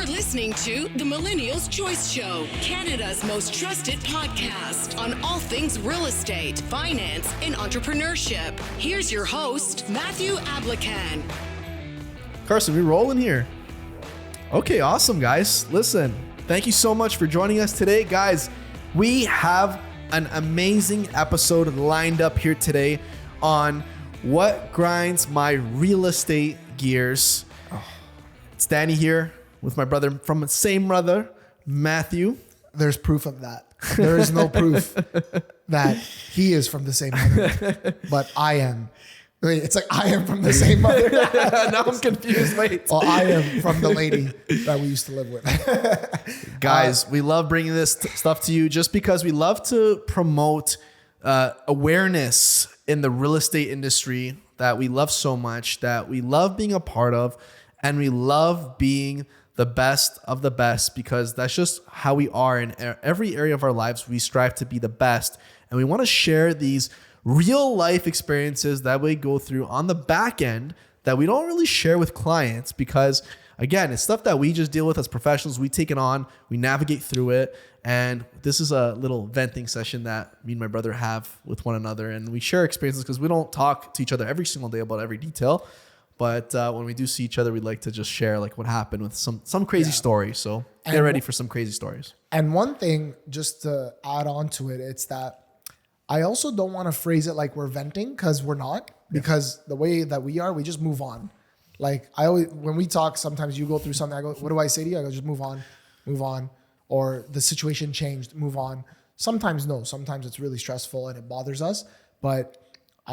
You're listening to the Millennial's Choice Show, Canada's most trusted podcast on all things real estate, finance, and entrepreneurship. Here's your host, Matthew Ablacan. Carson, we rolling here. Okay, awesome, guys. Listen, thank you so much for joining us today. Guys, we have an amazing episode lined up here today on what grinds my real estate gears. It's Danny here with my brother from the same mother, Matthew. There's proof of that. There is no proof that he is from the same mother, but I am. Wait, it's like I am from the same mother. Now I'm confused. Wait. Well, I am from the lady that we used to live with. Guys, we love bringing this stuff to you just because we love to promote awareness in the real estate industry that we love so much, that we love being a part of, and we love being the best of the best because that's just how we are in every area of our lives. We strive to be the best, and we want to share these real life experiences that we go through on the back end that we don't really share with clients because, again, it's stuff that we just deal with as professionals. We take it on, we navigate through it. And this is a little venting session that me and my brother have with one another. And we share experiences because we don't talk to each other every single day about every detail. But when we do see each other, we'd like to just share like what happened with some crazy story. So get ready for some crazy stories. And one thing, just to add on to it, it's that I also don't want to phrase it like we're venting because we're not. Because the way that we are, we just move on. Like I always, when we talk, sometimes you go through something. I go, "What do I say to you?" I go, "Just move on." Or the situation changed, move on. Sometimes no. Sometimes it's really stressful and it bothers us. But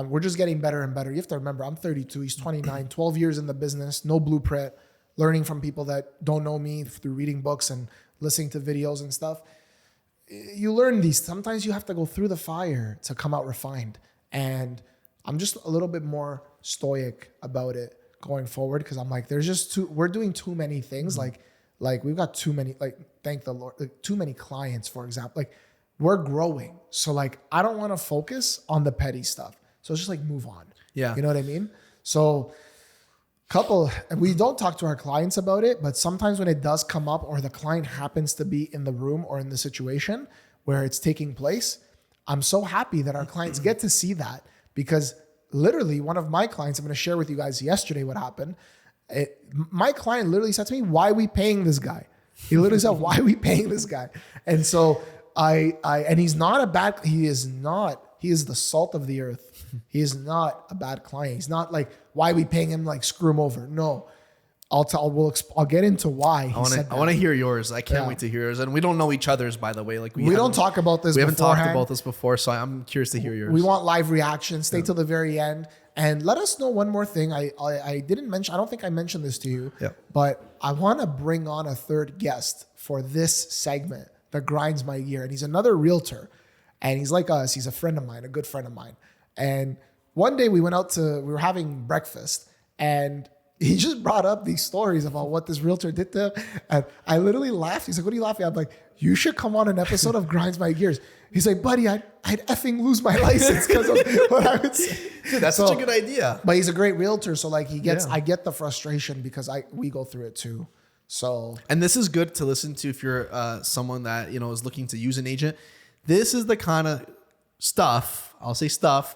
we're just getting better and better. You have to remember, I'm 32. He's 29. 12 years in the business. No blueprint. Learning from people that don't know me through reading books and listening to videos and stuff. You learn these. Sometimes you have to go through the fire to come out refined. And I'm just a little bit more stoic about it going forward because I'm like, we're doing too many things. Like we've got too many, like, thank the Lord, like too many clients, for example. Like we're growing. So like, I don't want to focus on the petty stuff. So it's just like move on. Yeah. You know what I mean? So and we don't talk to our clients about it, but sometimes when it does come up or the client happens to be in the room or in the situation where it's taking place, I'm so happy that our clients get to see that because literally one of my clients, I'm going to share with you guys yesterday what happened. My client literally said to me, "Why are we paying this guy?" He literally said, "Why are we paying this guy?" And so and he's not a bad, he is the salt of the earth. He is not a bad client. He's not like, "Why are we paying him?" Like screw him over. No, I'll get into why. I want to hear yours. I can't wait to hear yours. And we don't know each other's, by the way. Like we don't talk about this. We haven't talked about this before, so I'm curious to hear yours. We want live reaction. Stay till the very end. And let us know one more thing. I didn't mention, I don't think I mentioned this to you, but I want to bring on a third guest for this segment that grinds my gear. And he's another realtor. And he's like us. He's a friend of mine, a good friend of mine. And one day we were having breakfast and he just brought up these stories about what this realtor did to him. And I literally laughed. He's like, "What are you laughing at?" I'm like, "You should come on an episode of Grinds My Gears." He's like, "Buddy, I'd effing lose my license because of what I would say." Dude, that's such a good idea. But he's a great realtor. So like I get the frustration because we go through it too. So. And this is good to listen to if you're someone that, is looking to use an agent. This is the kind of stuff, I'll say stuff,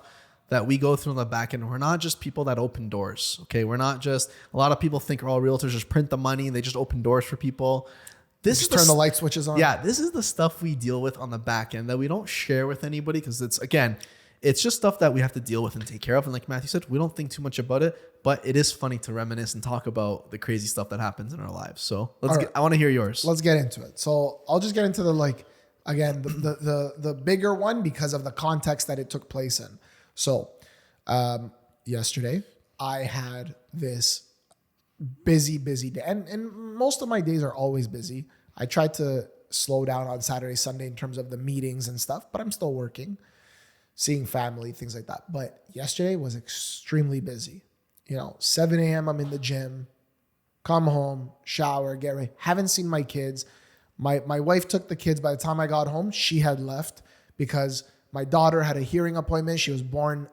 that we go through on the back end. We're not just people that open doors. Okay. We're not just, a lot of people think all realtors just print the money and they just open doors for people. This is turn the light switches on. Yeah. This is the stuff we deal with on the back end that we don't share with anybody because it's just stuff that we have to deal with and take care of. And like Matthew said, we don't think too much about it, but it is funny to reminisce and talk about the crazy stuff that happens in our lives. So I want to hear yours. Let's get into it. So I'll just get into the bigger one because of the context that it took place in. So yesterday I had this busy day and most of my days are always busy. I tried to slow down on Saturday, Sunday in terms of the meetings and stuff, but I'm still working, seeing family, things like that. But yesterday was extremely busy. 7 a.m. I'm in the gym, come home, shower, get ready. Haven't seen my kids. My wife took the kids. By the time I got home, she had left because my daughter had a hearing appointment. She was born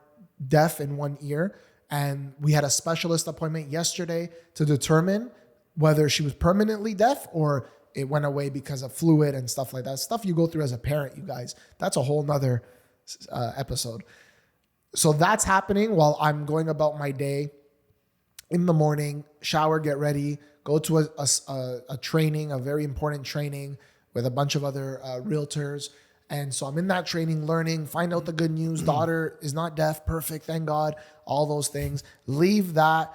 deaf in one ear. And we had a specialist appointment yesterday to determine whether she was permanently deaf or it went away because of fluid and stuff like that. Stuff you go through as a parent, you guys. That's a whole nother episode. So that's happening while I'm going about my day in the morning, shower, get ready, go to a training, a very important training with a bunch of other realtors. And so I'm in that training, learning, find out the good news. Daughter is not deaf. Perfect. Thank God. All those things. Leave that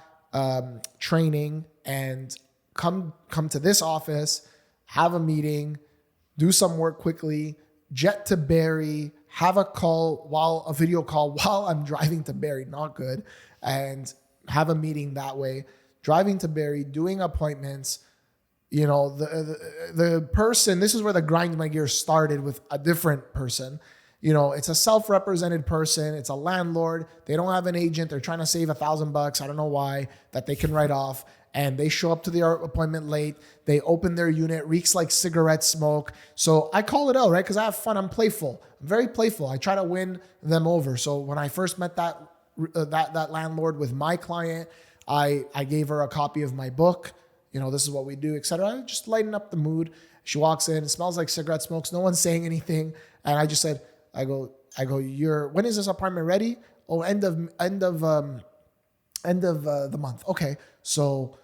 training and come to this office, have a meeting, do some work quickly, jet to Barrie, have a video call while I'm driving to Barrie, not good, and have a meeting that way, driving to Barrie, doing appointments. You know, the person, this is where the grind my gears started with a different person. You know, it's a self-represented person. It's a landlord. They don't have an agent. They're trying to save $1,000. I don't know why, that they can write off. And they show up to their appointment late. They open their unit, reeks like cigarette smoke. So I call it out, right? Because I have fun. I'm playful. I'm very playful. I try to win them over. So when I first met that landlord with my client, I gave her a copy of my book. You know, this is what we do, etc. Just lighten up the mood. She walks in, it smells like cigarette smokes. No one's saying anything. And I just said, I go, when is this apartment ready? Oh, end of the month. Okay. So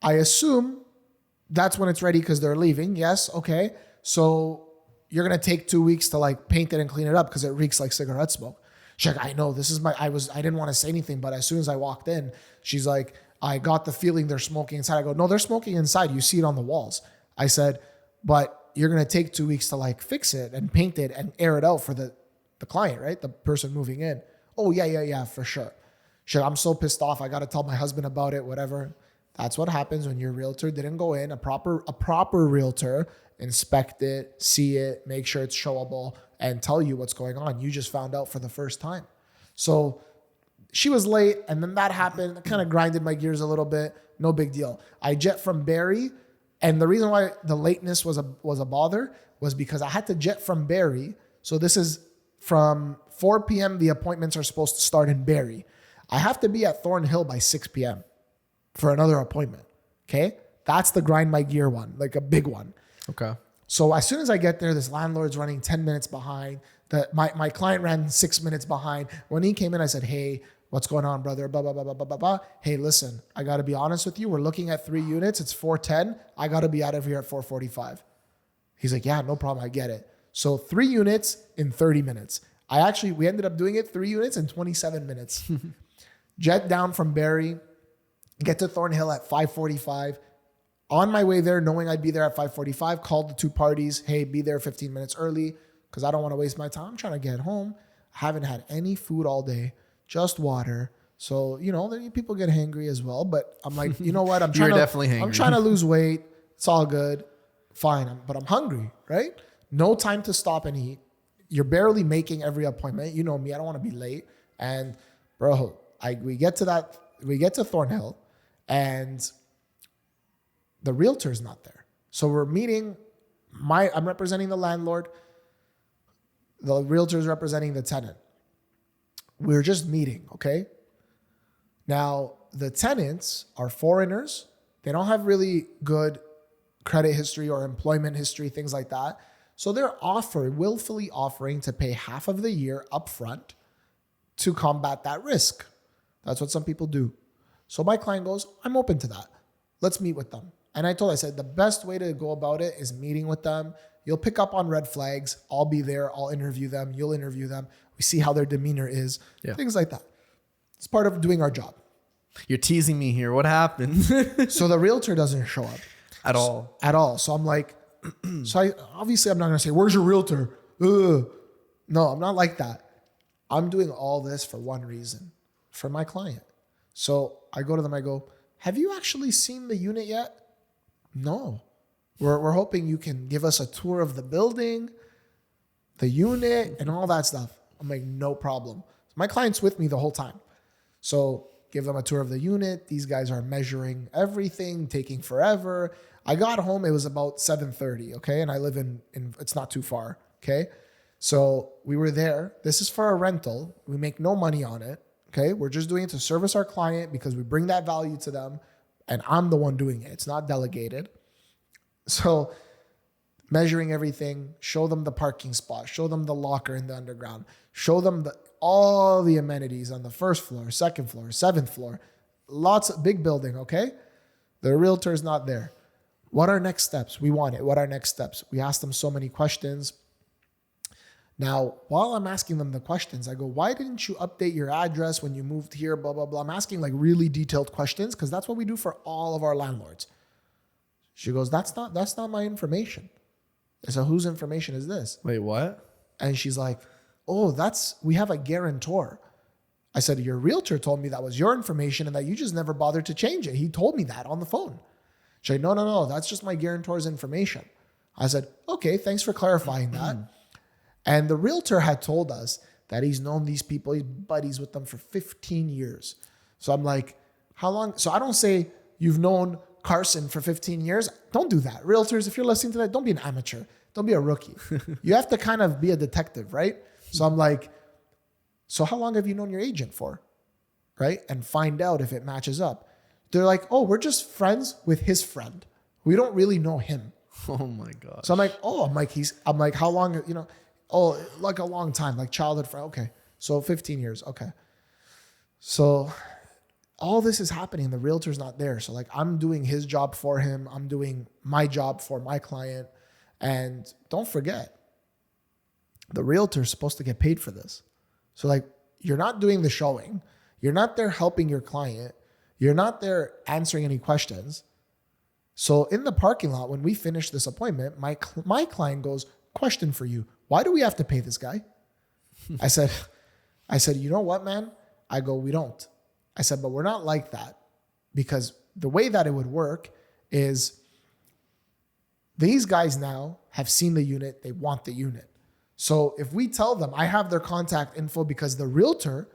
I assume that's when it's ready because they're leaving. Yes. Okay. So you're going to take 2 weeks to like paint it and clean it up because it reeks like cigarette smoke. She's like, I know I didn't want to say anything, but as soon as I walked in, she's like, I got the feeling they're smoking inside. I go, no, they're smoking inside. You see it on the walls. I said, but you're going to take 2 weeks to like fix it and paint it and air it out for the client, right? The person moving in. Oh yeah, for sure. Shit, I'm so pissed off. I got to tell my husband about it, whatever. That's what happens when your realtor didn't go in, a proper realtor, inspect it, see it, make sure it's showable and tell you what's going on. You just found out for the first time. So she was late and then that happened. It kind of grinded my gears a little bit. No big deal. I jet from Barrie, and the reason why the lateness was a bother was because I had to jet from Barrie. So this is from 4 p.m. The appointments are supposed to start in Barrie. I have to be at Thornhill by 6 p.m. for another appointment. Okay. That's the grind my gear one, like a big one. Okay. So as soon as I get there, this landlord's running 10 minutes behind. My client ran 6 minutes behind. When he came in, I said, hey, what's going on, brother? Blah, blah, blah, blah, blah, blah, blah. Hey, listen, I got to be honest with you. We're looking at 3 units. It's 4:10. I got to be out of here at 4:45. He's like, yeah, no problem. I get it. So 3 units in 30 minutes. We ended up doing it 3 units in 27 minutes. Jet down from Barrie, get to Thornhill at 5:45. On my way there, knowing I'd be there at 5:45, called the 2 parties. Hey, be there 15 minutes early because I don't want to waste my time. I'm trying to get home. I haven't had any food all day, just water. So, you know, people get hangry as well. But I'm like, you know what? I'm trying to lose weight. It's all good. Fine. But I'm hungry, right? No time to stop and eat. You're barely making every appointment. You know me. I don't want to be late. And bro, we get to Thornhill and the realtor's not there. So we're meeting. I'm representing the landlord. The realtor's representing the tenant. We're just meeting, okay? Now, the tenants are foreigners. They don't have really good credit history or employment history, things like that. So they're willfully offering to pay half of the year upfront to combat that risk. That's what some people do. So my client goes, I'm open to that. Let's meet with them. And I said, the best way to go about it is meeting with them. You'll pick up on red flags. I'll be there. I'll interview them. You'll interview them. We see how their demeanor is. Yeah. Things like that. It's part of doing our job. You're teasing me here. What happened? So the realtor doesn't show up. At all. At all. So I'm like, I'm not going to say, where's your realtor? Ugh. No, I'm not like that. I'm doing all this for one reason, for my client. So I go to them, I go, have you actually seen the unit yet? No. We're hoping you can give us a tour of the building, the unit, and all that stuff. I'm like, no problem. My client's with me the whole time. So give them a tour of the unit. These guys are measuring everything, taking forever. I got home, it was about 7:30, okay? And I live in it's not too far, okay? So we were there. This is for a rental. We make no money on it, okay? We're just doing it to service our client because we bring that value to them. and I'm the one doing it. It's not delegated. So measuring everything, show them the parking spot, show them the locker in the underground, show them all the amenities on the first floor, second floor, seventh floor, lots of big building, okay? The realtor's not there. What are next steps? We want it. What are next steps? We ask them so many questions. Now, while I'm asking them the questions, I go, why didn't you update your address when you moved here, blah, blah, blah. I'm asking like really detailed questions because that's what we do for all of our landlords. She goes, that's not my information. I said, whose information is this? Wait, what? And she's like, oh, we have a guarantor. I said, your realtor told me that was your information and that you just never bothered to change it. He told me that on the phone. She said, no, that's just my guarantor's information. I said, okay, thanks for clarifying that. And the realtor had told us that he's known these people, he's buddies with them for 15 years. So I'm like, how long? So I don't say you've known Carson for 15 years. Don't do that. Realtors, if you're listening to that, don't be an amateur. Don't be a rookie. You have to kind of be a detective, right? So I'm like, so how long have you known your agent for? Right? And find out if it matches up. They're like, oh, we're just friends with his friend. We don't really know him. Oh my God. So I'm like, how long, oh, like a long time, like childhood friend. Okay. So 15 years. Okay. So all this is happening. The realtor's not there. So like I'm doing his job for him. I'm doing my job for my client. And don't forget, the realtor's supposed to get paid for this. So like you're not doing the showing. You're not there helping your client. You're not there answering any questions. So in the parking lot, when we finish this appointment, my client goes, question for you. Why do we have to pay this guy? I said, you know what, man? I go, we don't. I said, but we're not like that because the way that it would work is these guys now have seen the unit. They want the unit. So if we tell them I have their contact info because the realtor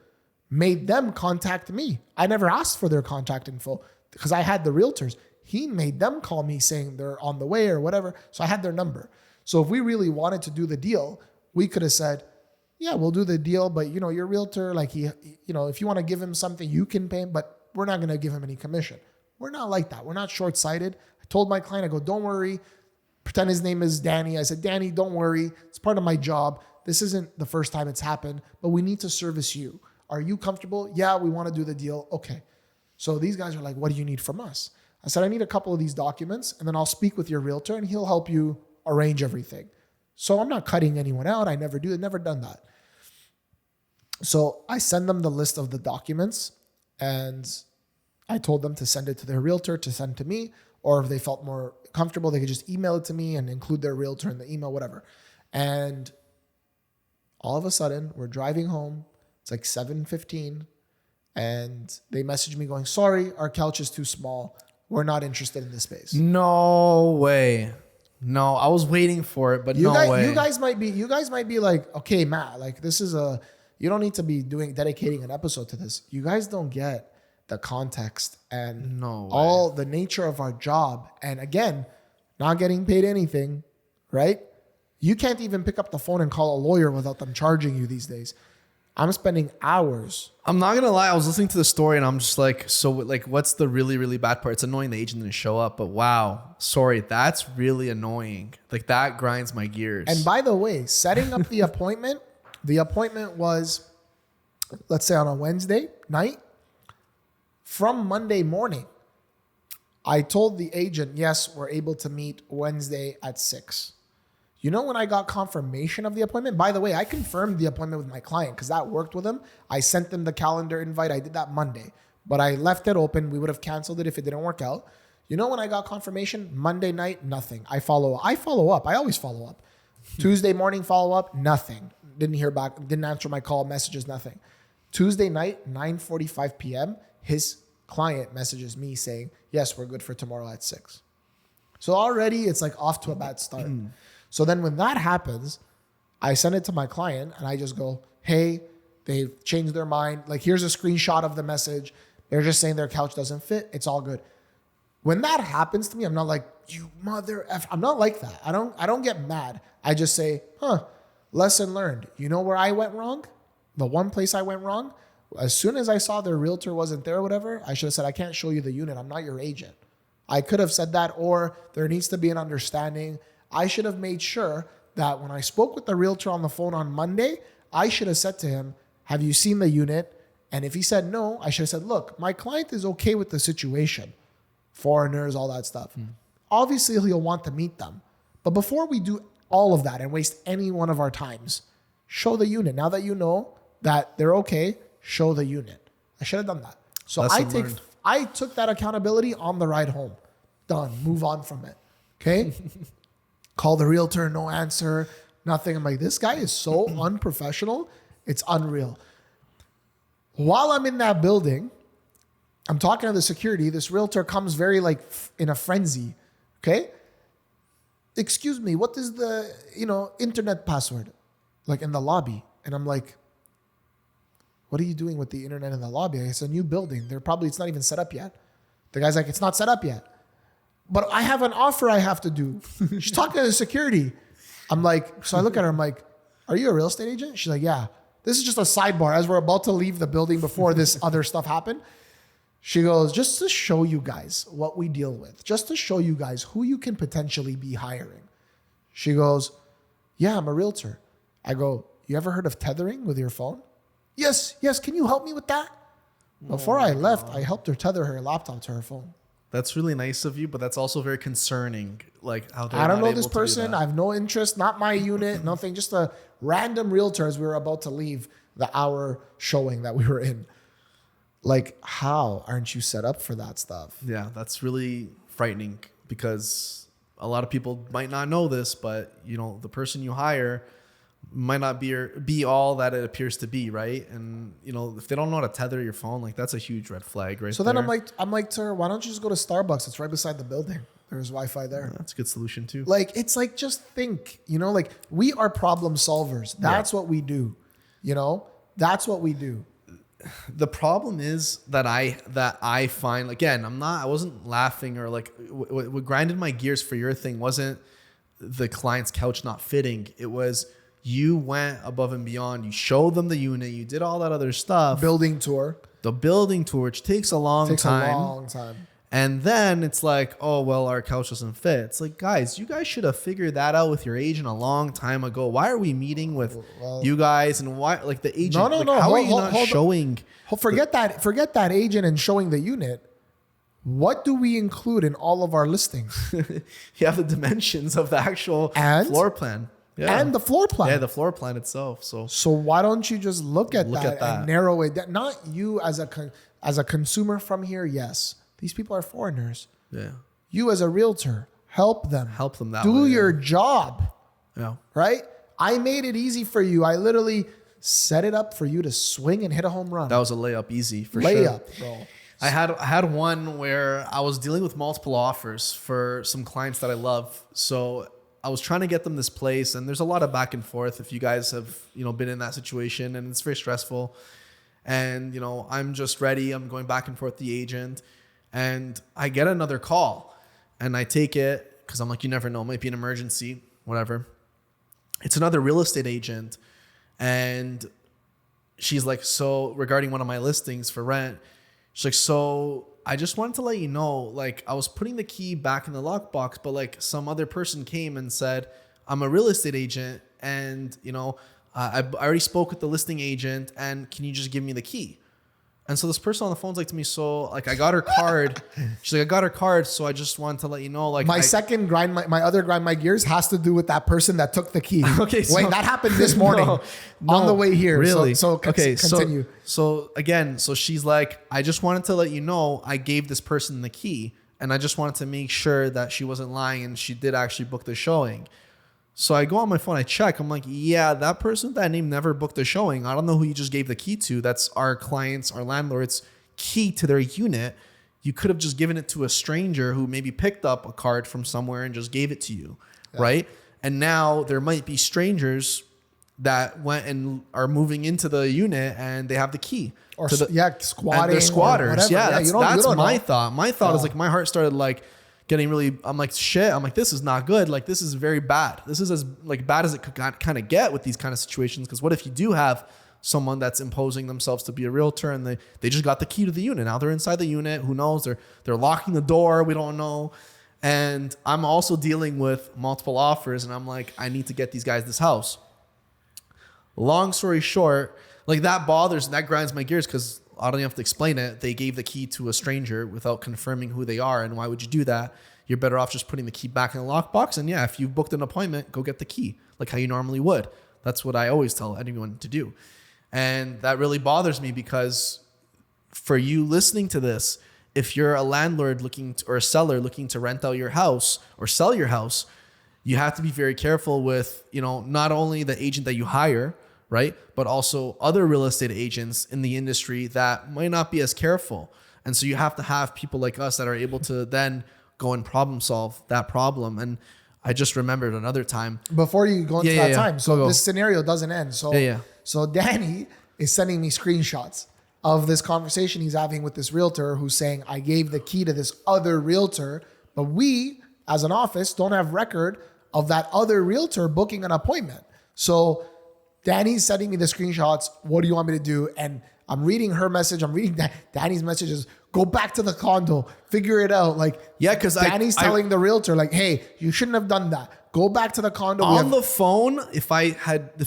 made them contact me. I never asked for their contact info because I had the realtors. He made them call me saying they're on the way or whatever. So I had their number. So if we really wanted to do the deal, we could have said, yeah, we'll do the deal. But your realtor, like if you want to give him something, you can pay him, but we're not going to give him any commission. We're not like that. We're not short-sighted. I told my client, I go, don't worry. Pretend his name is Danny. I said, Danny, don't worry. It's part of my job. This isn't the first time it's happened, but we need to service you. Are you comfortable? Yeah, we want to do the deal. Okay. So these guys are like, what do you need from us? I said, I need a couple of these documents and then I'll speak with your realtor and he'll help you arrange everything. So I'm not cutting anyone out. I never do. I've never done that. So I send them the list of the documents and I told them to send it to their realtor to send to me, or if they felt more comfortable, they could just email it to me and include their realtor in the email, whatever. And all of a sudden we're driving home. It's like 7:15 and they message me going, sorry, our couch is too small. We're not interested in this space. No way. No, I was waiting for it, but no way. You guys might be like, okay, Matt, like this is you don't need to be dedicating an episode to this. You guys don't get the context and all the nature of our job. And again, not getting paid anything, right? You can't even pick up the phone and call a lawyer without them charging you these days. I'm spending hours. I'm not going to lie. I was listening to the story and I'm just like, so like, what's the really, really bad part? It's annoying the agent didn't show up, but wow, sorry. That's really annoying. Like that grinds my gears. And by the way, setting up the appointment was, let's say on a Wednesday night. From Monday morning, I told the agent, yes, we're able to meet Wednesday at 6. You know when I got confirmation of the appointment? By the way, I confirmed the appointment with my client because that worked with him. I sent them the calendar invite. I did that Monday, but I left it open. We would have canceled it if it didn't work out. You know when I got confirmation? Monday night, nothing. I follow up. I always follow up. Tuesday morning follow up, nothing. Didn't hear back. Didn't answer my call, messages, nothing. Tuesday night, 9:45 p.m., his client messages me saying, yes, we're good for tomorrow at 6. So already it's like off to a bad start. So then when that happens, I send it to my client and I just go, hey, they've changed their mind. Like, here's a screenshot of the message. They're just saying their couch doesn't fit. It's all good. When that happens to me, I'm not like, you mother F. I'm not like that. I don't get mad. I just say, lesson learned. You know where I went wrong? The one place I went wrong As soon as I saw their realtor wasn't there or whatever, I should have said, I can't show you the unit. I'm not your agent. I could have said that, or there needs to be an understanding. I should have made sure that when I spoke with the realtor on the phone on Monday, I should have said to him, have you seen the unit? And if he said no, I should have said, look, my client is okay with the situation. Foreigners, all that stuff. Obviously, he'll want to meet them. But before we do all of that and waste any one of our times, show the unit. Now that you know that they're okay, show the unit. I should have done that. So I took that accountability on the ride home. Done. Move on from it. Okay? Call the realtor, no answer, nothing. I'm like, this guy is so unprofessional. It's unreal. While I'm in that building, I'm talking to the security. This realtor comes very like in a frenzy. Okay? Excuse me, what is the, internet password? Like in the lobby. And I'm like, what are you doing with the internet in the lobby? It's a new building. It's not even set up yet. The guy's like, it's not set up yet. But I have an offer I have to do. She's talking to the security. I'm like, so I look at her, I'm like, are you a real estate agent? She's like, yeah. This is just a sidebar as we're about to leave the building before this other stuff happened. She goes, just to show you guys what we deal with, just to show you guys who you can potentially be hiring. She goes, yeah, I'm a realtor. I go, you ever heard of tethering with your phone? Yes. Can you help me with that? Before I left, I helped her tether her laptop to her phone. That's really nice of you, but that's also very concerning. Like how I don't know this person. I have no interest. Not my unit. Nothing. Just a random realtor as we were about to leave the hour showing that we were in. Like, how aren't you set up for that stuff? Yeah, that's really frightening because a lot of people might not know this, but the person you hire might not be all that it appears to be, right? And if they don't know how to tether your phone, like that's a huge red flag, right? So then I'm like to her, why don't you just go to Starbucks? It's right beside the building. There's Wi-Fi there. Yeah, that's a good solution too. Like it's like just think, like we are problem solvers. That's what we do. That's what we do. The problem is that I find, again, I wasn't laughing or like what grinded my gears for your thing wasn't the client's couch not fitting. It was you went above and beyond. You showed them the unit. You did all that other stuff. Building tour. The building tour, which takes a long time. A long time. And then it's like, oh, well, our couch doesn't fit. It's like, guys, you guys should have figured that out with your agent a long time ago. Why are we meeting with you guys? And why, like the agent? No. How are you not showing? Forget that agent and showing the unit. What do we include in all of our listings? You have the dimensions of the actual floor plan. Yeah. And the floor plan. Yeah, the floor plan itself. So why don't you just look at that and narrow it down? Not you as a consumer from here, yes. These people are foreigners. Yeah. You as a realtor, help them. Help them that Do way. your job. Yeah. Right? I made it easy for you. I literally set it up for you to swing and hit a home run. That was a layup easy for sure. Layup, bro. I had one where I was dealing with multiple offers for some clients that I love. So I was trying to get them this place, and there's a lot of back and forth if you guys have, been in that situation, and it's very stressful. And, I'm just ready. I'm going back and forth with the agent, and I get another call, and I take it because I'm like, you never know, it might be an emergency, whatever. It's another real estate agent, and she's like, so regarding one of my listings for rent, she's like, so I just wanted to let you know, like I was putting the key back in the lockbox, but like some other person came and said, I'm a real estate agent, and I already spoke with the listing agent, and can you just give me the key? And so this person on the phone's like to me, so like I got her card. She's like, I got her card, so I just wanted to let you know, like my other grind my gears has to do with that person that took the key. Okay, so, wait, that happened this morning on the way here. Really? Continue. So again, so she's like, I just wanted to let you know I gave this person the key, and I just wanted to make sure that she wasn't lying and she did actually book the showing. So I go on my phone, I check. I'm like, yeah, that person with that name never booked a showing. I don't know who you just gave the key to. That's our clients, our landlord's key to their unit. You could have just given it to a stranger who maybe picked up a card from somewhere and just gave it to you, right? And now there might be strangers that went and are moving into the unit and they have the key. Or squatting. And they're squatters. Yeah, that's my thought. My thought is like, my heart started like getting really, I'm like, shit. I'm like, this is not good. Like, this is very bad. This is as like bad as it could kind of get with these kind of situations. Because what if you do have someone that's imposing themselves to be a realtor, and they just got the key to the unit. Now they're inside the unit. Who knows? They're locking the door. We don't know. And I'm also dealing with multiple offers, and I'm like, I need to get these guys this house. Long story short, like that grinds my gears, because I don't even have to explain it. They gave the key to a stranger without confirming who they are. And why would you do that? You're better off just putting the key back in the lockbox. And yeah, if you've booked an appointment, go get the key like how you normally would. That's what I always tell anyone to do. And that really bothers me, because for you listening to this, if you're a landlord or a seller looking to rent out your house or sell your house, you have to be very careful with, not only the agent that you hire, right, but also other real estate agents in the industry that might not be as careful. And so you have to have people like us that are able to then go and problem solve that problem. And I just remembered another time. Before you go into that time, so go. This scenario doesn't end. So Danny is sending me screenshots of this conversation he's having with this realtor, who's saying, I gave the key to this other realtor, but we as an office don't have record of that other realtor booking an appointment. So Danny's sending me the screenshots. What do you want me to do? And I'm reading her message. I'm reading Danny's messages. Go back to the condo, figure it out. Because Danny's telling the realtor, hey, you shouldn't have done that. Go back to the condo. On the phone, if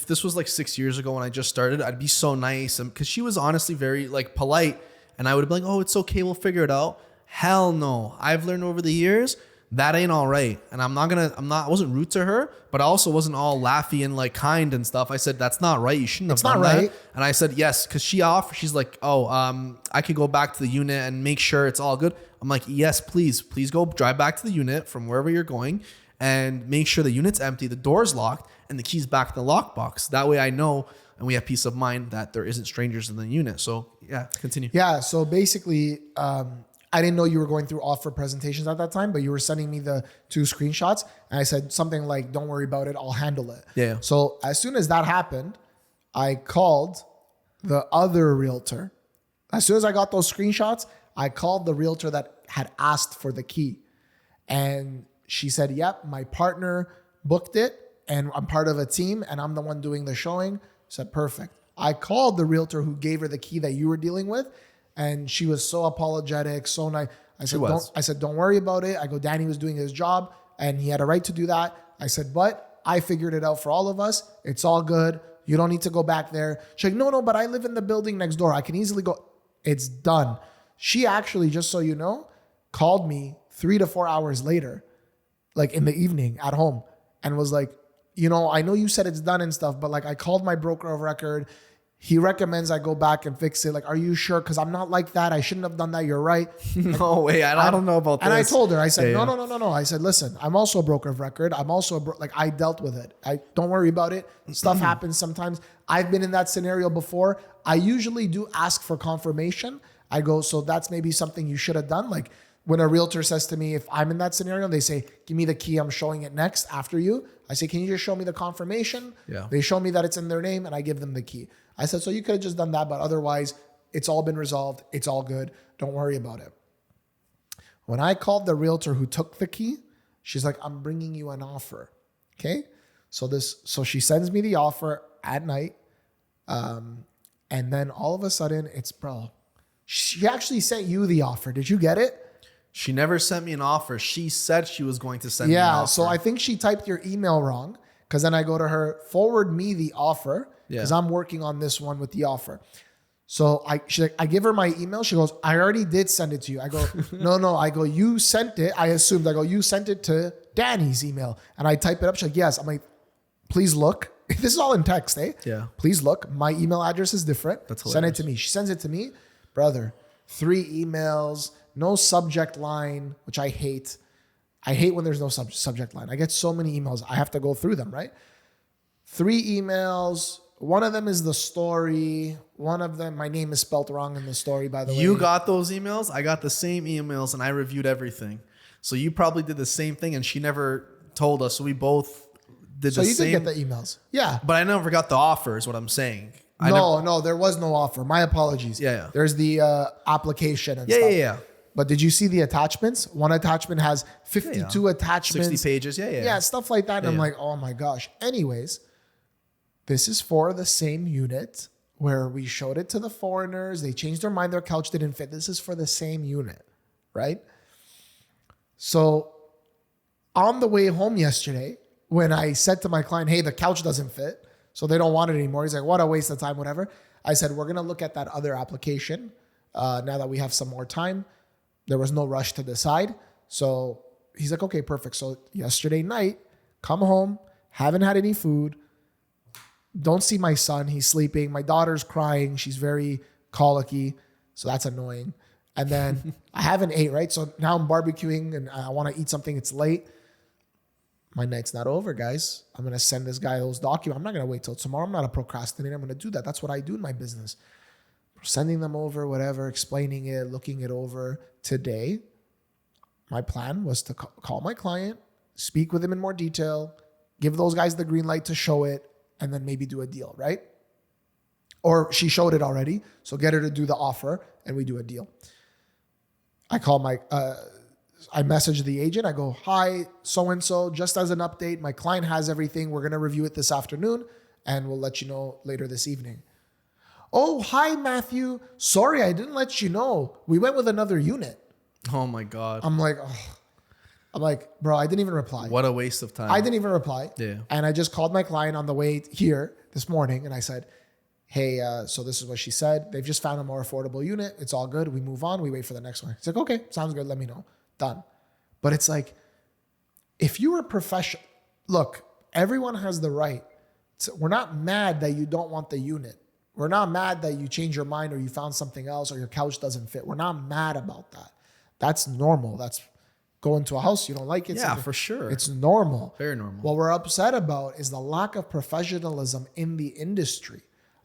this was 6 years ago when I just started, I'd be so nice. because she was honestly very polite, and I would be like, oh, it's okay, we'll figure it out. Hell no. I've learned over the years that ain't all right. And I wasn't rude to her, but I also wasn't all laughy and kind and stuff. I said, that's not right. You shouldn't have done that. And I said, yes, because she's like, I could go back to the unit and make sure it's all good. I'm like, yes, please go drive back to the unit from wherever you're going and make sure the unit's empty, the door's locked, and the key's back in the lockbox. That way I know, and we have peace of mind that there isn't strangers in the unit. So yeah, continue. Yeah. So basically, I didn't know you were going through offer presentations at that time, but you were sending me the 2 screenshots, and I said something like, don't worry about it, I'll handle it. Yeah. So as soon as that happened, I called the other realtor. As soon as I got those screenshots, I called the realtor that had asked for the key. And she said, yep, my partner booked it, and I'm part of a team, and I'm the one doing the showing. I said, perfect. I called the realtor who gave her the key that you were dealing with, and she was so apologetic, so nice. I said, don't worry about it. I go, Danny was doing his job and he had a right to do that. I said, but I figured it out for all of us. It's all good. You don't need to go back there. She's like, no, but I live in the building next door. I can easily go. It's done. She actually, just so you know, called me 3 to 4 hours later, in the evening at home, and was like, I know you said it's done and stuff, but I called my broker of record. He recommends I go back and fix it. Are you sure? Because I'm not like that. I shouldn't have done that. You're right. No way. I don't know about this. And I told her, I said, no. I said, listen, I'm also a broker of record. I'm also I dealt with it. Don't worry about it. Stuff happens sometimes. I've been in that scenario before. I usually do ask for confirmation. I go, so that's maybe something you should have done. When a realtor says to me, if I'm in that scenario, they say, give me the key. I'm showing it next after you. I say, can you just show me the confirmation? Yeah. They show me that it's in their name, and I give them the key. I said, so you could have just done that, but otherwise it's all been resolved. It's all good. Don't worry about it. When I called the realtor who took the key, she's like, I'm bringing you an offer. Okay. So she sends me the offer at night. And then all of a sudden she actually sent you the offer. Did you get it? She never sent me an offer. She said she was going to send me an offer. Yeah. So I think she typed your email wrong, because then I go to her, forward me the offer, because I'm working on this one with the offer. So I give her my email. She goes, I already did send it to you. I go, no. I go, you sent it. I assumed. I go, you sent it to Danny's email. And I type it up. She's like, yes. I'm like, please look. This is all in text, eh? Yeah. Please look. My email address is different. That's hilarious. Send it to me. She sends it to me. Brother, 3 emails, no subject line, which I hate. I hate when there's no subject line. I get so many emails. I have to go through them, right? 3 emails. One of them is the story. One of them, my name is spelled wrong in the story, by the way. You got those emails? I got the same emails, and I reviewed everything. So you probably did the same thing, and she never told us. So we both did the same. So you did get the emails. Yeah. But I never got the offer is what I'm saying. No, there was no offer. My apologies. Yeah. There's the application and stuff. Yeah. But did you see the attachments? One attachment has 52 attachments. 60 pages. Yeah, stuff like that. And I'm like, oh my gosh. Anyways, this is for the same unit where we showed it to the foreigners. They changed their mind. Their couch didn't fit. This is for the same unit, right? So on the way home yesterday, when I said to my client, hey, the couch doesn't fit, so they don't want it anymore. He's like, what a waste of time, whatever. I said, we're going to look at that other application now that we have some more time. There was no rush to decide. So he's like, okay, perfect. So yesterday night, come home, haven't had any food, don't see my son. He's sleeping. My daughter's crying. She's very colicky. So that's annoying. And then I haven't ate, right? So now I'm barbecuing and I want to eat something. It's late. My night's not over, guys. I'm going to send this guy those documents. I'm not going to wait till tomorrow. I'm not a procrastinator. I'm going to do that. That's what I do in my business. Sending them over, whatever, explaining it, looking it over. Today, my plan was to call my client, speak with him in more detail, give those guys the green light to show it, and then maybe do a deal, right? Or she showed it already, so get her to do the offer and we do a deal. I call I message the agent. I go, hi, so-and-so, just as an update, my client has everything. We're going to review it this afternoon and we'll let you know later this evening. Oh, hi, Matthew. Sorry, I didn't let you know. We went with another unit. Oh my God. I'm like, bro, I didn't even reply. What a waste of time. I didn't even reply. Yeah. And I just called my client on the way here this morning and I said, hey, so this is what she said. They've just found a more affordable unit. It's all good. We move on. We wait for the next one. He's like, okay, sounds good. Let me know. Done. But it's like, if you were a professional, look, everyone has the right. We're not mad that you don't want the unit. We're not mad that you change your mind or you found something else or your couch doesn't fit. We're not mad about that. That's normal. That's going to a house, you don't like it. Yeah, for sure. It's normal. Very normal. What we're upset about is the lack of professionalism in the industry.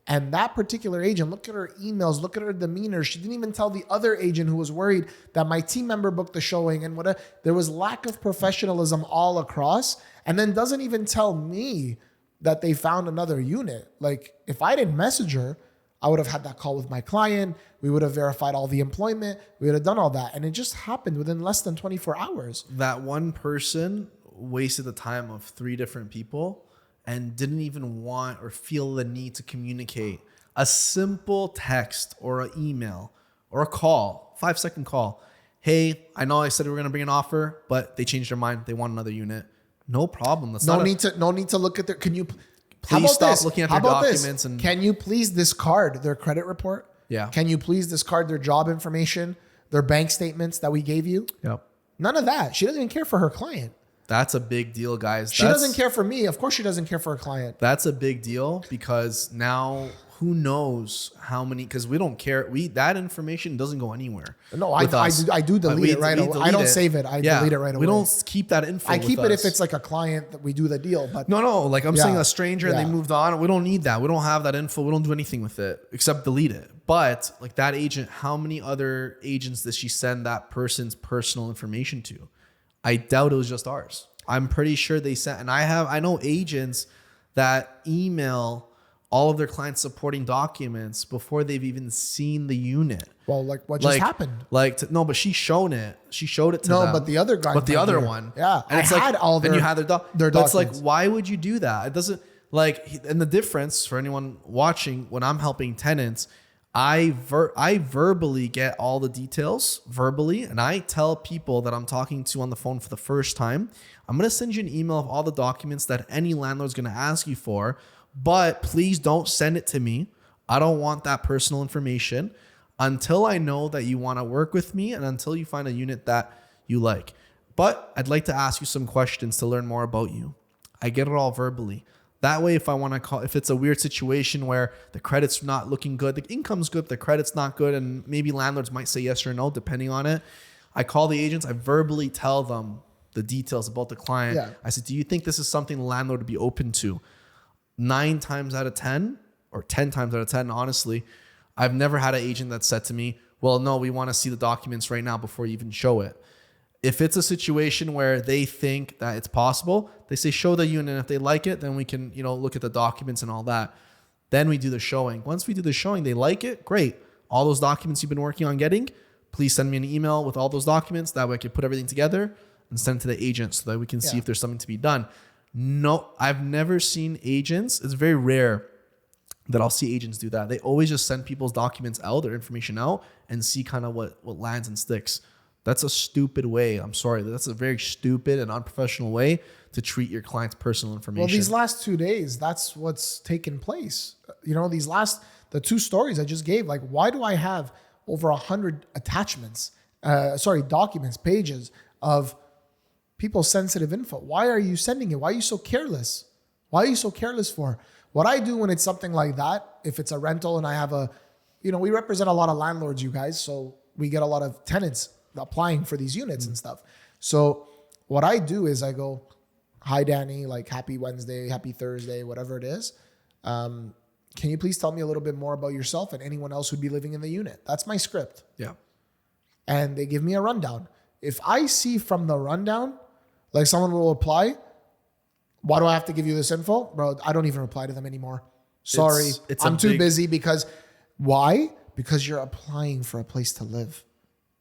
And that particular agent, look at her emails, look at her demeanor. She didn't even tell the other agent who was worried that my team member booked the showing and whatever. There was lack of professionalism all across, and then doesn't even tell me that they found another unit. Like, if I didn't message her, I would have had that call with my client. We would have verified all the employment. We would have done all that. And it just happened within less than 24 hours. That one person wasted the time of 3 different people and didn't even want or feel the need to communicate. A simple text or an email or a call, 5-second call. Hey, I know I said we were going to bring an offer, but they changed their mind. They want another unit. No problem. That's no need to look at their, can you please stop looking at their documents and can you please discard their credit report? Yeah. Can you please discard their job information, their bank statements that we gave you? Yep. None of that. She doesn't even care for her client. That's a big deal, guys. She doesn't care for me. Of course she doesn't care for her client. That's a big deal because now who knows how many, because we don't care. That information doesn't go anywhere. No, I do delete it right away. I don't save it. I delete it right away. We don't keep that info. I keep it if it's like a client that we do the deal. But no, like I'm saying a stranger and they moved on. We don't need that. We don't have that info. We don't do anything with it except delete it. But like that agent, how many other agents does she send that person's personal information to? I doubt it was just ours. I'm pretty sure they sent, and I know agents that email all of their clients supporting documents before they've even seen the unit. Well, like what just happened? No, but she showed it. She showed it to them. No, but the other guy. But the other one. Yeah. And it's had all their, and you had their documents. But it's like, why would you do that? It doesn't, like, and the difference for anyone watching, when I'm helping tenants, I verbally get all the details verbally, and I tell people that I'm talking to on the phone for the first time, I'm going to send you an email of all the documents that any landlord's going to ask you for, but please don't send it to me. I don't want that personal information until I know that you want to work with me and until you find a unit that you like. But I'd like to ask you some questions to learn more about you. I get it all verbally. That way, if I want to call, if it's a weird situation where the credit's not looking good, the income's good, the credit's not good, and maybe landlords might say yes or no, depending on it. I call the agents, I verbally tell them the details about the client. Yeah. I said, do you think this is something the landlord would be open to? 9 times out of 10, or 10 times out of 10, honestly, I've never had an agent that said to me, well, no, we want to see the documents right now before you even show it. If it's a situation where they think that it's possible, they say, show the unit. If they like it, then we can, look at the documents and all that. Then we do the showing. Once we do the showing, they like it. Great. All those documents you've been working on getting, please send me an email with all those documents. That way I can put everything together and send it to the agent so that we can see if there's something to be done. No, I've never seen agents. It's very rare that I'll see agents do that. They always just send people's documents out, their information out, and see kind of what lands and sticks. That's a stupid way. I'm sorry. That's a very stupid and unprofessional way to treat your client's personal information. Well, these last 2 days, that's what's taken place. You know, the 2 stories I just gave, like, why do I have over 100 attachments, documents, pages of people's sensitive info? Why are you sending it? Why are you so careless? Why are you so careless for? What I do when it's something like that, if it's a rental and I have we represent a lot of landlords, you guys, so we get a lot of tenants applying for these units and stuff. So what I do is I go, hi, Danny, like, happy Wednesday, happy Thursday, whatever it is. Can you please tell me a little bit more about yourself and anyone else who'd be living in the unit? That's my script. Yeah. And they give me a rundown. If I see from the rundown, like, someone will apply, why do I have to give you this info? Bro, I don't even reply to them anymore. Sorry, I'm too busy because why? Because you're applying for a place to live.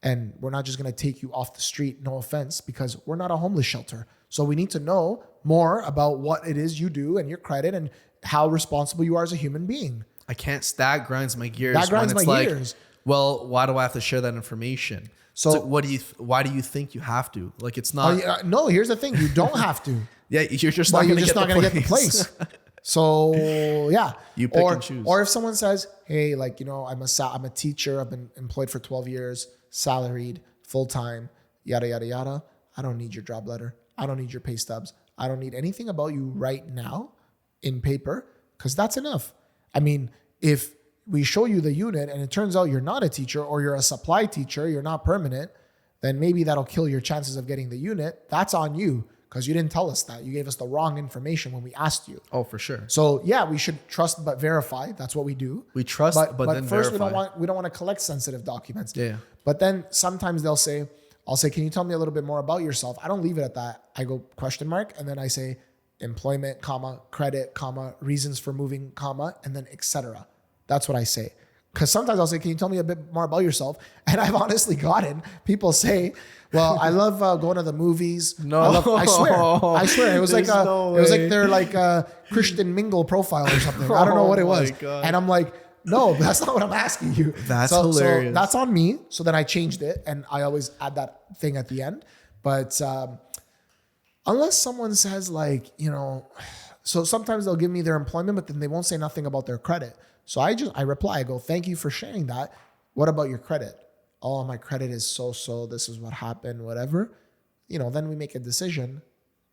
And we're not just going to take you off the street, no offense, because we're not a homeless shelter. So we need to know more about what it is you do and your credit and how responsible you are as a human being. I can't. That grinds my gears. That grinds my gears. Well, why do I have to share that information? So why do you think you have to? Like, it's not. No, here's the thing. You don't have to. Yeah, you're just not going to get the place. So yeah, you pick and choose. Or if someone says, "Hey, like, I'm a teacher. I've been employed for 12 years, salaried, full time, yada yada yada. I don't need your job letter. I don't need your pay stubs. I don't need anything about you right now in paper, because that's enough." I mean, if we show you the unit and it turns out you're not a teacher or you're a supply teacher, you're not permanent, then maybe that'll kill your chances of getting the unit. That's on you, because you didn't tell us that. You gave us the wrong information when we asked you. Oh, for sure. So yeah, we should trust but verify. That's what we do. We trust, but then first verify. we don't want to collect sensitive documents. Yeah. But then sometimes I'll say, can you tell me a little bit more about yourself? I don't leave it at that. I go question mark, and then I say employment, comma, credit, comma, reasons for moving, comma, and then etc. That's what I say. Because sometimes I'll say, can you tell me a bit more about yourself? And I've honestly gotten people say, well, I love going to the movies. No, I swear. It was their Christian Mingle profile or something. I don't know what it was. God. And I'm like, no, that's not what I'm asking you. That's hilarious. So that's on me. So then I changed it, and I always add that thing at the end. But unless someone says, like, so sometimes they'll give me their employment, but then they won't say nothing about their credit. So I reply, I go, thank you for sharing that. What about your credit? Oh, my credit is so, this is what happened, whatever. Then we make a decision,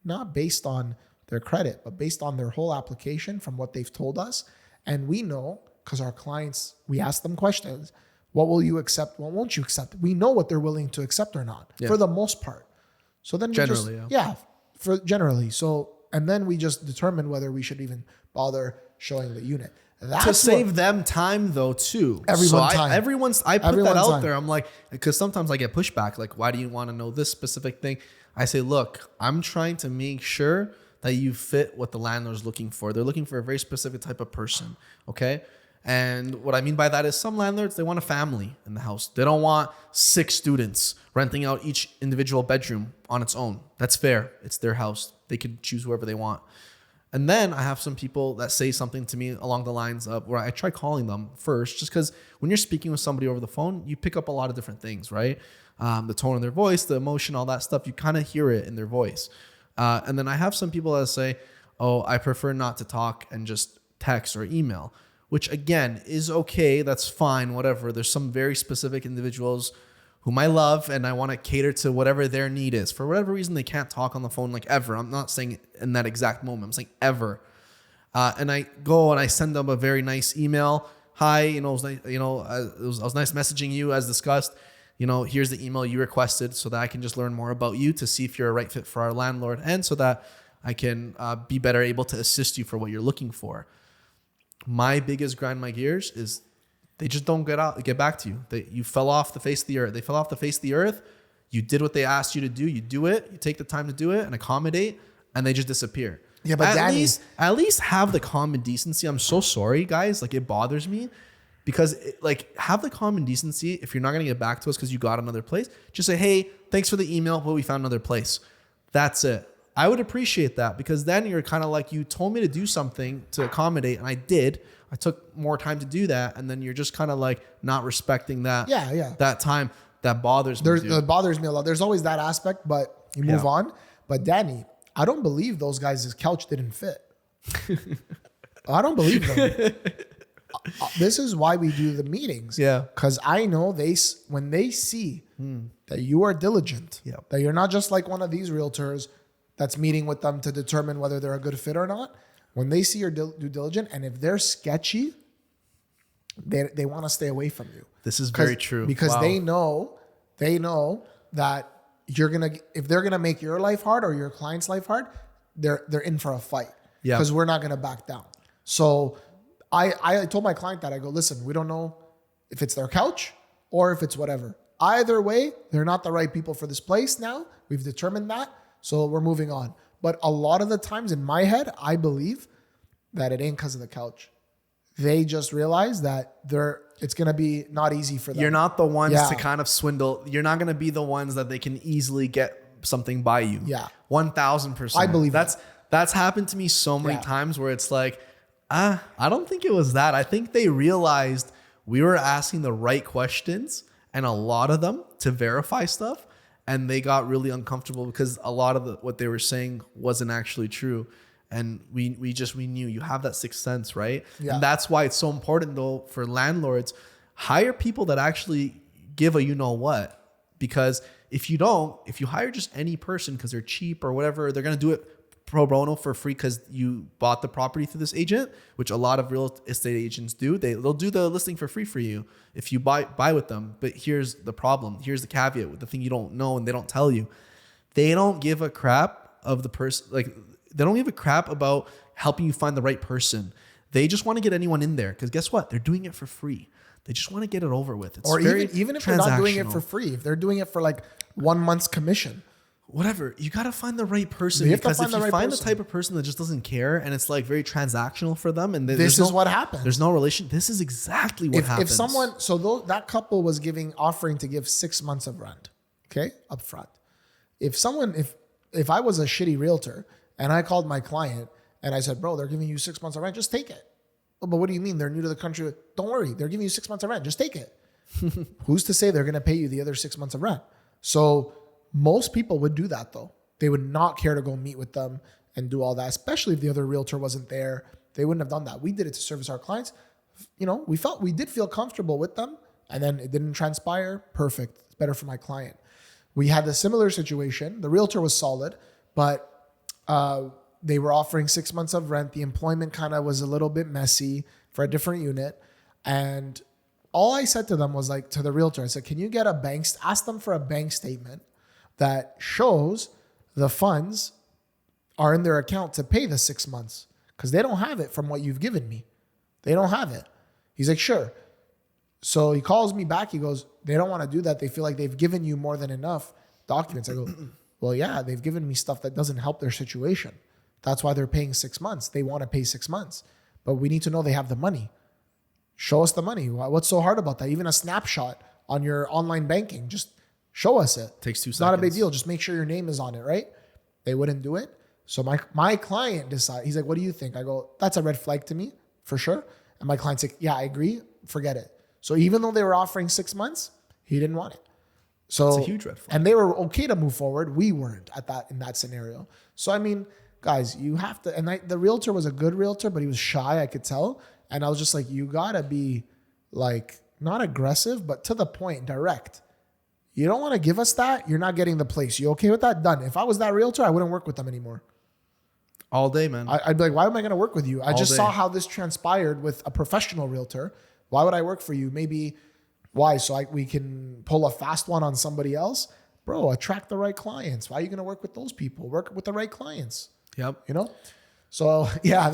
not based on their credit, but based on their whole application from what they've told us. And we know, because our clients, we ask them questions, what will you accept? What won't you accept? We know what they're willing to accept or not, for the most part. So then generally. So, and then we just determine whether we should even bother showing the unit. To save them time, though, too. I put that out there. I'm like, because sometimes I get pushback. Like, why do you want to know this specific thing? I say, look, I'm trying to make sure that you fit what the landlord's looking for. They're looking for a very specific type of person. Okay. And what I mean by that is some landlords, they want a family in the house. They don't want 6 students renting out each individual bedroom on its own. That's fair. It's their house. They can choose whoever they want. And then I have some people that say something to me along the lines of where I try calling them first, just because when you're speaking with somebody over the phone, you pick up a lot of different things, right? The tone of their voice, the emotion, all that stuff, you kind of hear it in their voice. And then I have some people that say, oh, I prefer not to talk and just text or email, which again is okay. That's fine, whatever. There's some very specific individuals whom I love, and I want to cater to whatever their need is. For whatever reason, they can't talk on the phone like ever. I'm not saying in that exact moment. I'm saying ever. And I go and I send them a very nice email. Hi, it was nice, I was nice messaging you as discussed. Here's the email you requested so that I can just learn more about you to see if you're a right fit for our landlord, and so that I can be better able to assist you for what you're looking for. My biggest grind my gears is they just don't get back to you. You fell off the face of the earth. They fell off the face of the earth. You did what they asked you to do. You do it. You take the time to do it and accommodate, and they just disappear. Yeah, but at least have the common decency. I'm so sorry, guys. Like, it bothers me because have the common decency. If you're not going to get back to us because you got another place, just say, hey, thanks for the email, but we found another place. That's it. I would appreciate that, because then you're kind of like, you told me to do something to accommodate, and I did. I took more time to do that. And then you're just kind of like not respecting that, that time. That bothers me. It bothers me a lot. There's always that aspect, but you move on. But Danny, I don't believe those guys' couch didn't fit. I don't believe them. This is why we do the meetings. Yeah. Because I know when they see that you are diligent, that you're not just like one of these realtors that's meeting with them to determine whether they're a good fit or not. When they see you're due diligent, and if they're sketchy, they want to stay away from you. This is very true. Because they know that if they're gonna make your life hard or your client's life hard, they're in for a fight. Yeah. Because we're not gonna back down. So I told my client that. I go, listen, we don't know if it's their couch or if it's whatever. Either way, they're not the right people for this place now. We've determined that. So we're moving on. But a lot of the times in my head, I believe that it ain't because of the couch. They just realize that it's going to be not easy for them. You're not the ones to kind of swindle. You're not going to be the ones that they can easily get something by you. Yeah. 1,000%. I believe that's happened to me so many times where it's like, I don't think it was that. I think they realized we were asking the right questions and a lot of them to verify stuff. And they got really uncomfortable because a lot of what they were saying wasn't actually true. And we knew you have that sixth sense, right? Yeah. And that's why it's so important though for landlords, hire people that actually give a you know what. Because if you hire just any person because they're cheap or whatever, they're gonna do it pro bono for free because you bought the property through this agent, which a lot of real estate agents do. They'll do the listing for free for you if you buy with them. But here's the problem. Here's the caveat with the thing you don't know and they don't tell you. They don't give a crap of the person. Like they don't give a crap about helping you find the right person. They just want to get anyone in there because guess what? They're doing it for free. They just want to get it over with. It's even if they're not doing it for free, if they're doing it for like 1 month's commission. Whatever, you got to find the right person because if you find the type of person that just doesn't care and it's like very transactional for them and this is what happens. There's no relation. This is exactly what happens. If someone, that couple was offering to give 6 months of rent, okay, up front. If I was a shitty realtor and I called my client and I said, bro, they're giving you 6 months of rent, just take it. Oh, but what do you mean? They're new to the country. Don't worry, they're giving you 6 months of rent, just take it. Who's to say they're going to pay you the other 6 months of rent? So most people would do that though. They would not care to go meet with them and do all that, especially if the other realtor wasn't there. They wouldn't have done that. We did it to service our clients. You know, we did feel comfortable with them and then it didn't transpire. Perfect. It's better for my client. We had a similar situation. The realtor was solid, but they were offering 6 months of rent. The employment kind of was a little bit messy for a different unit. And all I said to them was like, to the realtor, I said, can you get ask them for a bank statement that shows the funds are in their account to pay the 6 months because they don't have it from what you've given me. They don't have it. He's like, sure. So he calls me back. He goes, they don't want to do that. They feel like they've given you more than enough documents. I go, well, yeah, they've given me stuff that doesn't help their situation. That's why they're paying 6 months. They want to pay 6 months, but we need to know they have the money. Show us the money. What's so hard about that? Even a snapshot on your online banking, just show us it. Takes 2 seconds. Not a big deal. Just make sure your name is on it, right? They wouldn't do it. So my client decided, he's like, what do you think? I go, that's a red flag to me, for sure. And my client's like, yeah, I agree. Forget it. So even though they were offering 6 months, he didn't want it. So it's a huge red flag. And they were okay to move forward. We weren't in that scenario. So I mean, guys, you have to, and the realtor was a good realtor, but he was shy, I could tell. And I was just like, you gotta be like, not aggressive, but to the point, direct. You don't want to give us that, you're not getting the place. You okay with that? Done. If I was that realtor, I wouldn't work with them anymore. All day, man. I'd be like, why am I going to work with you? I just saw how this transpired with a professional realtor. Why would I work for you? Maybe, why? So we can pull a fast one on somebody else? Bro, attract the right clients. Why are you going to work with those people? Work with the right clients. Yep. You know? So yeah,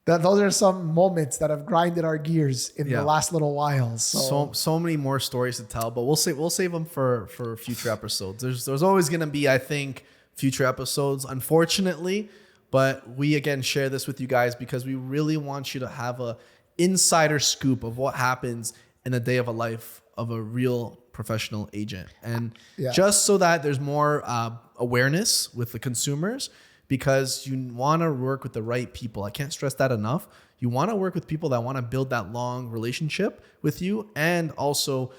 those are some moments that have grinded our gears in the last little while. So many more stories to tell, but we'll save them for future episodes. There's always going to be, I think, future episodes, unfortunately, but we again share this with you guys because we really want you to have a insider scoop of what happens in the day of a life of a real professional agent. And just so that there's more awareness with the consumers, because you want to work with the right people. I can't stress that enough. You want to work with people that want to build that long relationship with you, and also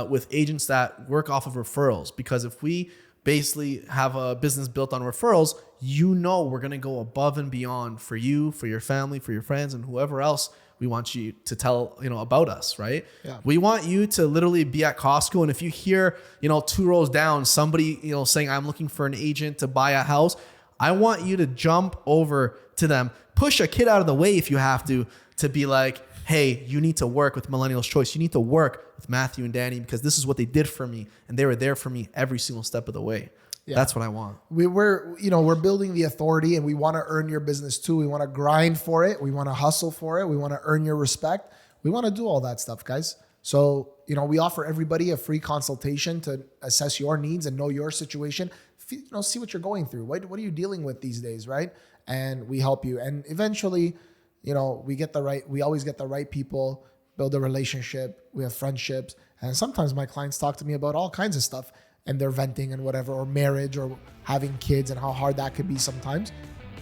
with agents that work off of referrals. Because if we basically have a business built on referrals, we're going to go above and beyond for you, for your family, for your friends, and whoever else we want you to tell, about us, right? Yeah. We want you to literally be at Costco. And if you hear, 2 rows down, somebody, saying, I'm looking for an agent to buy a house, I want you to jump over to them, push a kid out of the way if you have to be like, hey, you need to work with Millennial's Choice. You need to work with Matthew and Danny because this is what they did for me. And they were there for me every single step of the way. Yeah. That's what I want. We're building the authority, and we want to earn your business too. We want to grind for it. We want to hustle for it. We want to earn your respect. We want to do all that stuff, guys. So, we offer everybody a free consultation to assess your needs and know your situation. See what you're going through. What are you dealing with these days, right? And we help you. And eventually, we always get the right people, build a relationship. We have friendships. And sometimes my clients talk to me about all kinds of stuff, and they're venting and whatever, or marriage, or having kids, and how hard that could be sometimes.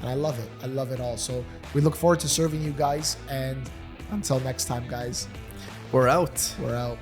And I love it. I love it all. So we look forward to serving you guys. And until next time, guys, we're out. We're out.